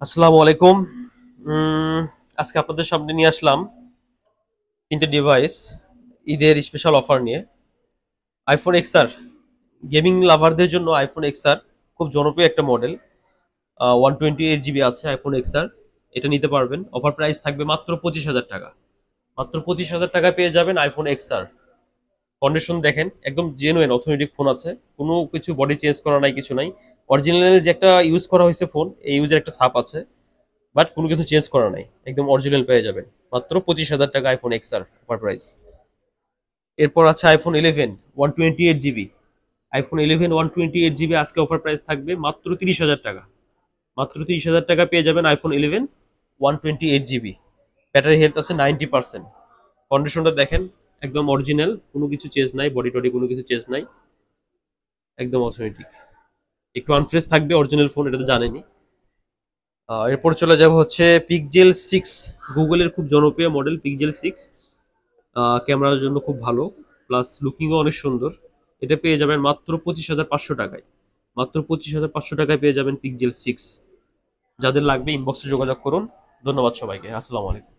আসসালামু আলাইকুম। উম, আজকে আপনাদের সামনে নিয়ে আসলাম তিনটে ডিভাইস ঈদের স্পেশাল অফার নিয়ে। আইফোন এক্সআর গেমিং লাভারদের জন্য আইফোন এক্সআর খুব জনপ্রিয় একটা মডেল। 128 জিবি আছে আইফোন এক্সআর, এটা নিতে পারবেন। অফার প্রাইস থাকবে মাত্র 25,000 টাকা। মাত্র 25,000 টাকা পেয়ে যাবেন আইফোন এক্সআর। কন্ডিশন দেখেন, একদম জেনুইন অথেন্টিক ফোন আছে, কোনো কিছু বডি চেঞ্জ করা নাই, কিছু নাই। অরিজিনাল যে একটা ইউজ করা হয়েছে ফোন, এই ইউজের একটা ছাপ আছে, বাট কোনো কিছু চেঞ্জ করা নাই, একদম অরিজিনাল পেয়ে যাবেন মাত্র 25,000 টাকা আইফোন এক্সআর অফার প্রাইস। এরপর আছে আইফোন 11 128 জিবি। আইফোন 11 128 জিবি আজকে অফার প্রাইস থাকবে মাত্র 30,000 টাকা। মাত্র 30,000 টাকা পেয়ে যাবেন আইফোন 11 128 জিবি। ব্যাটারি হেলথ আছে 90%। কন্ডিশনটা দেখেন, একদম অরিজিনাল, কোনো কিছু চেঞ্জ নাই, বডি টডি কোনো কিছু চেঞ্জ নাই, একদম অথেন্টিক। একটু আনফ্রেশ থাকবে, অরিজিনাল ফোন, এটা তো জানেনি। এরপর চলে যাব হচ্ছে পিকজেল 6। গুগলের খুব জনপ্রিয় মডেল পিকজেল 6। ক্যামেরার জন্য খুব ভালো, প্লাস লুকিংও অনেক সুন্দর। এটা পেয়ে যাবেন মাত্র 25,500 টাকায়। মাত্র 25,500 টাকায় পেয়ে যাবেন পিকজেল 6। যাদের লাগবে ইনবক্সে যোগাযোগ করুন। ধন্যবাদ সবাইকে, আসসালামু আলাইকুম।